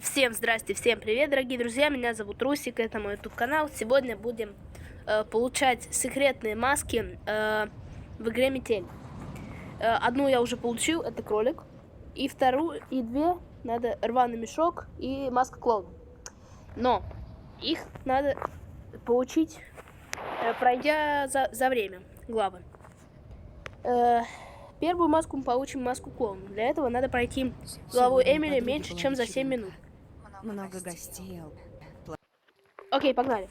Всем здрасте, всем привет, дорогие друзья, меня зовут Русик, это мой YouTube канал. Сегодня будем получать секретные маски в игре Метель. Одну я уже получил, это кролик, и вторую, и две надо рваный мешок и маска клоуна. Но их надо получить, пройдя за время главы. Первую маску мы получим маску клоуна. Для этого надо пройти главу Эмили меньше, чем за 7 минут. Много гостей. Окей, погнали.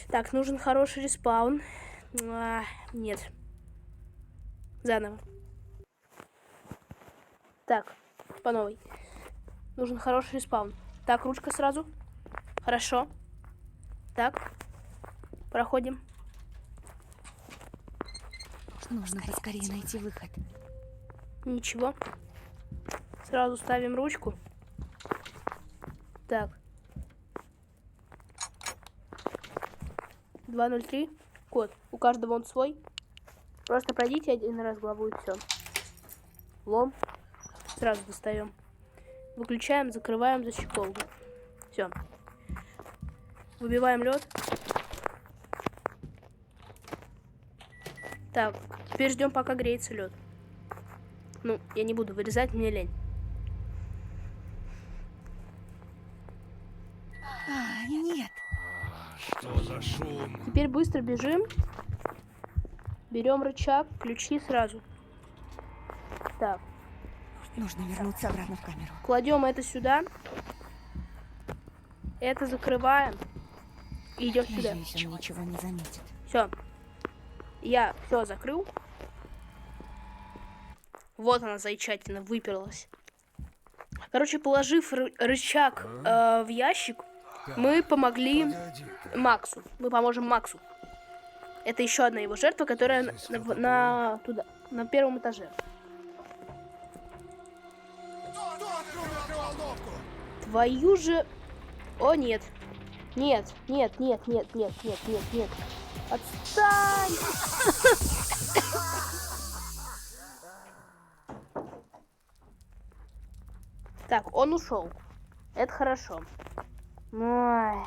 Так, нужен хороший респаун. Нет. Заново. Так, по новой. Нужен хороший респаун. Так, ручка сразу. Хорошо. Так. Проходим. Нужно поскорее найти выход. Ничего. Сразу ставим ручку. Так. 203. Код. У каждого он свой. Просто пройдите один раз главу и все. Лом. Сразу достаем. Выключаем, закрываем защеколку. Все. Выбиваем лед. Так, теперь ждем, пока греется лед. Ну, я не буду вырезать, мне лень. Нет. Что за шум? Теперь быстро бежим. Берем рычаг, ключи сразу. Так. Нужно вернуться обратно в камеру. Кладем это сюда. Это закрываем. И идем сюда. Надеюсь, он ничего не заметит. Все. Я все закрыл. Вот она, зайчатина, выперлась. Короче, положив рычаг в ящик, мы помогли Максу. Мы поможем Максу. Это еще одна его жертва, которая на первом этаже. Твою же... О, нет. Нет, нет, нет, нет, нет, нет, нет, нет. Отстань! Так, он ушел. Это хорошо. Ой.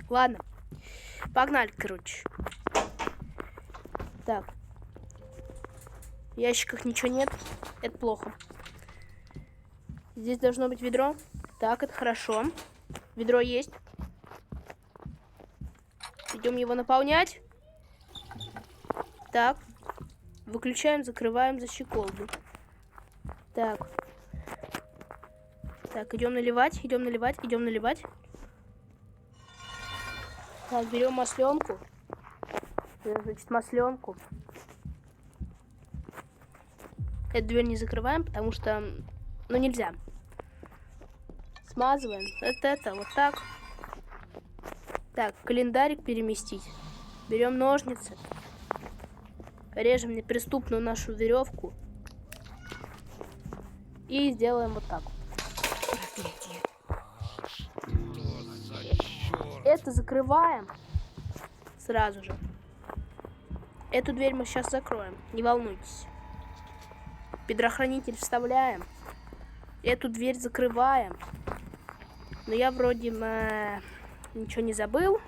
Ладно. Погнали, короче. Так. В ящиках ничего нет. Это плохо. Здесь должно быть ведро. Так, это хорошо. Ведро есть. Идем его наполнять. Так. Выключаем, закрываем защеколку. Так. Так, идем наливать, идем наливать, идем наливать. Так, берем масленку. Значит, масленку. Эту дверь не закрываем, потому что, ну, нельзя. Смазываем. Это вот так. Так, календарик переместить. Берем ножницы. Режем неприступную нашу веревку. И сделаем вот так. Проклятие. Это закрываем сразу же. Эту дверь мы сейчас закроем. Не волнуйтесь. Предохранитель вставляем. Эту дверь закрываем. Но я вроде ничего не забыл.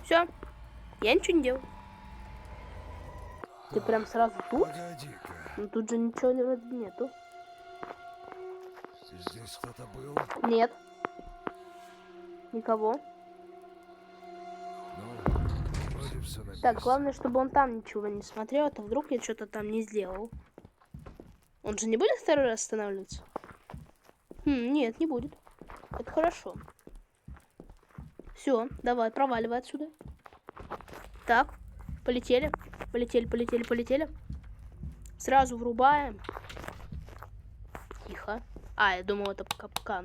Все. Я ничего не делал. Ты прям сразу тут? Погоди-ка. Ну тут же ничего нету. Здесь кто-то был? Нет. Никого. Ну, вроде все на Так, месте. главное, чтобы он там ничего не смотрел, а то вдруг я что-то там не сделал. Он же не будет второй раз останавливаться? Нет, не будет. Это хорошо. Все, давай, проваливай отсюда. Так, полетели. Полетели, полетели, полетели. Сразу врубаем. Тихо. Я думал, это капкан.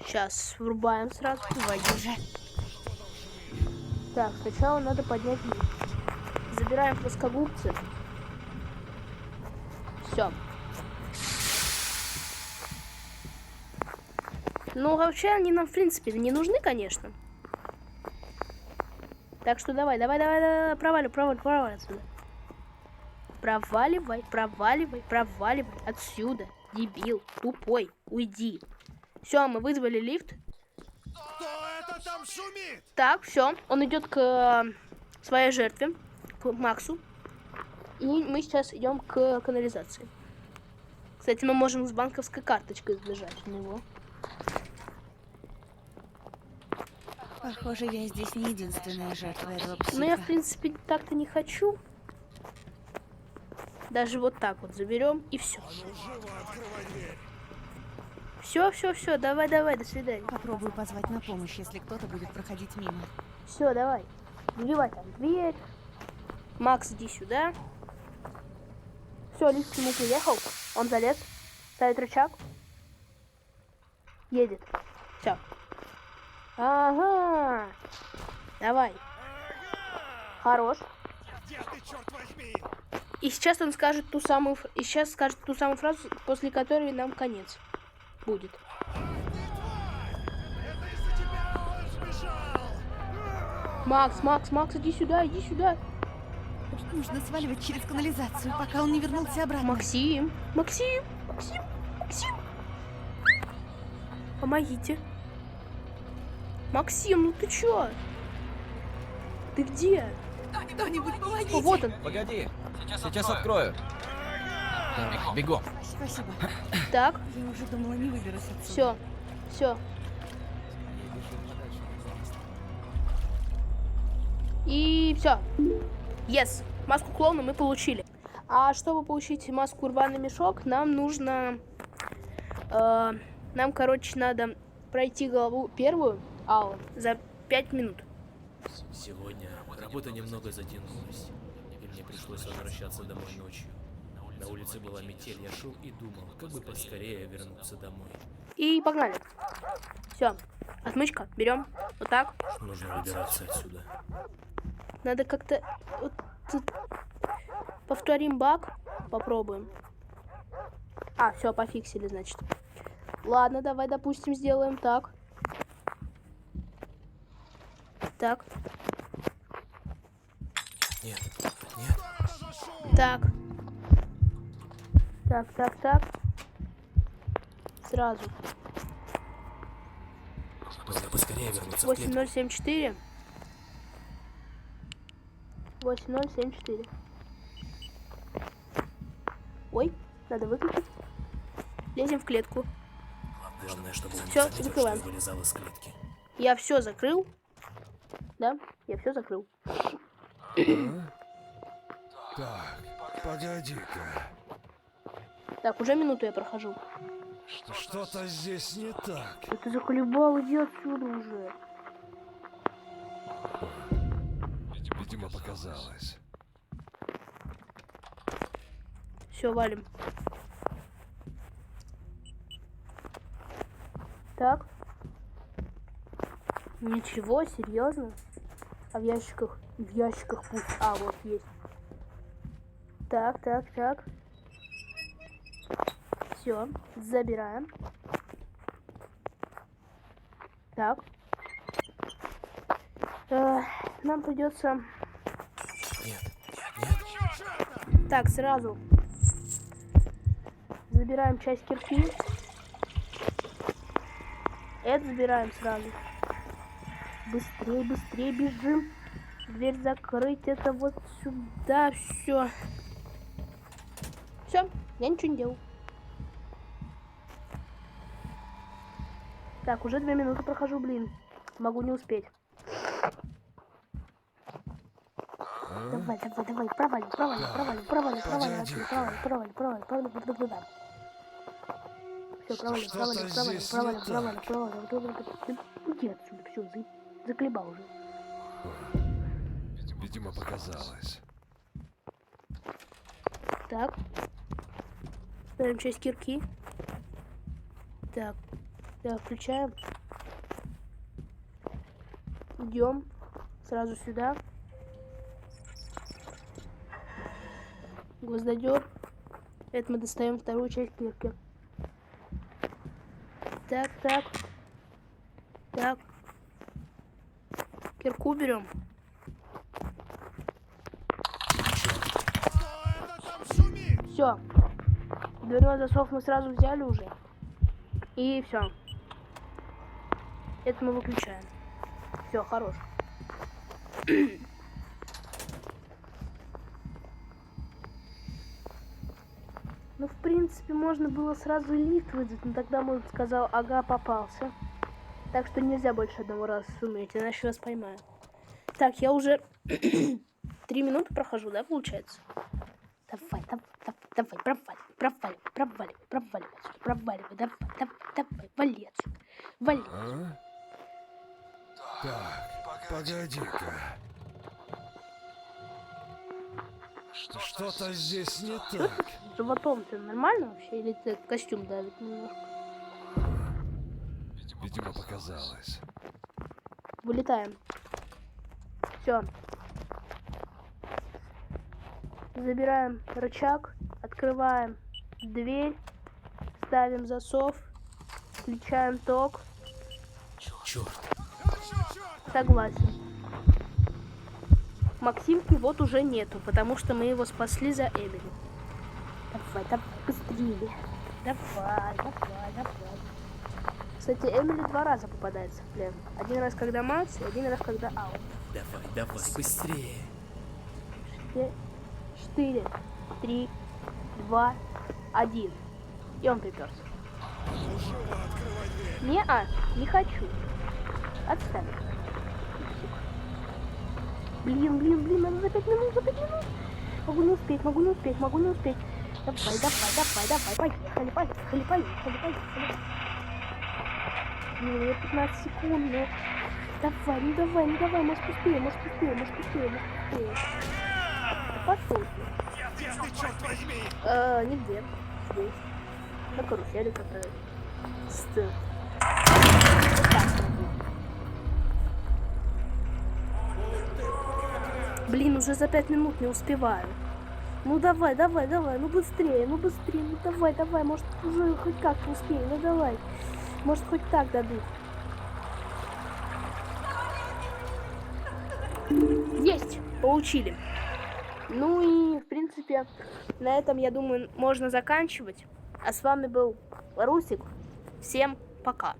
Сейчас врубаем сразу. Твою же. Так, сначала надо поднять лифт. Забираем плоскогубцы. Все. Ну, вообще, они нам, в принципе, не нужны, конечно. Так что давай, проваливай отсюда. Проваливай отсюда. Дебил, тупой, уйди. Все, мы вызвали лифт. Кто это там шумит? Так, все, он идет к своей жертве, к Максу. И мы сейчас идем к канализации. Кстати, мы можем с банковской карточкой сбежать на него. Похоже, я здесь не единственная жертва этого психа. Но я, в принципе, так-то не хочу. Даже вот так вот заберем и все. А ну живо открывай дверь. Все, давай, до свидания. Попробую позвать на помощь, если кто-то будет проходить мимо. Все, давай. Забивай там дверь. Макс, иди сюда. Все, лифт к нему приехал. Он залез. Ставит рычаг. Едет. Все. Ага. Давай. Хорош. Где ты, черт возьми? И сейчас он скажет ту самую, фразу, после которой нам конец будет. Это из-за тебя он сбежал. Макс, иди сюда. Нужно сваливать через канализацию, пока он не вернулся обратно. Максим. Помогите. Максим, ну ты чё? Ты где? Кто-нибудь помогите! О, вот он. Погоди, сейчас открою. Бегом. Спасибо. Так, Я уже думала, не выберусь отсюда. все. И все. Yes. Маску клоуна мы получили. А чтобы получить маску рваный мешок, нам нужно... нам, короче, надо пройти главу первую, за 5 минут. Сегодня работа немного затянулась, и мне пришлось возвращаться домой ночью. На улице была метель, я шел и думал, как бы поскорее вернуться домой. И погнали. Все. Отмычка. Берем. Вот так. Нужно выбираться отсюда. Надо как-то... Вот тут повторим баг. Попробуем. Все, пофиксили, значит. Ладно, давай, допустим, сделаем так. Так. Нет. Так. Так. Сразу. Нужно поскорее вернуться в клетку. 8074. 8074. Ой, надо выключить. Лезем в клетку. Главное, чтобы он не Всё, заметил, закрываем. что я вылезал из клетки. Я все закрыл. Да, я все закрыл. Так, погоди-ка. Так, уже минуту я прохожу. Что-то здесь не так. Что ты заколебал, иди отсюда уже. Видимо, показалось. Все, валим. Так. Ничего, серьезно? А в ящиках? В ящиках пусть. Вот есть. Так. Все, забираем. Так. Нам придется... Нет. Так, сразу забираем часть кирпича. Это забираем сразу. Быстрее бежим. Дверь закрыть. Это вот сюда. Все, я ничего не делал. Так, уже 2 минуты прохожу, блин. Могу не успеть. Давай, провали. Все, провали. Уйди отсюда, все, заколебал уже. Видимо, показалось. Так. Ставим часть кирки. Так, включаем. Идем сразу сюда. Гвоздодер. Это мы достаем вторую часть кирки. Так. Кирку берем. Кто это там шумит? Все. Дверной засов мы сразу взяли уже. И все. Это мы выключаем. Все, хорош. Ну, в принципе, можно было сразу лифт вызвать, но тогда мой сказал, ага, попался. Так что нельзя больше одного раза суметь, иначе вас поймаю. Так, я уже 3 минуты прохожу, да, получается? Давай, проваливай, давай, вали отсюда, вали. Так, погоди-ка. Что-то здесь не так. С животом ты нормально вообще, или ты костюм давит немножко? Видимо, показалось. Вылетаем. Все. Забираем рычаг, открываем дверь, ставим засов, включаем ток. Черт. Согласен. Максимки вот уже нету, потому что мы его спасли за Эмили. Давай, быстрее. Давай. Кстати, Эмили 2 раза попадается в плен. 1 раз, когда Макс, и 1 раз, когда Аут. Давай, быстрее. 4, 3, 2, 1. И он приперся. Не хочу. Отставь. Блин, надо за 5 минут. Могу не успеть. Давай, поехали. Блин, 15 секунд, ну. Давай, может успеем. Пошел. Черт возьми! Нигде. Здесь. На карусели катаюсь. Вот так могу. Блин, уже за 5 минут не успеваю. Ну давай, ну быстрее, ну давай, может уже хоть как-то успеем, ну давай. Может хоть так дадут. Есть! Получили. Ну и, в принципе, на этом, я думаю, можно заканчивать. А с вами был Русик. Всем пока.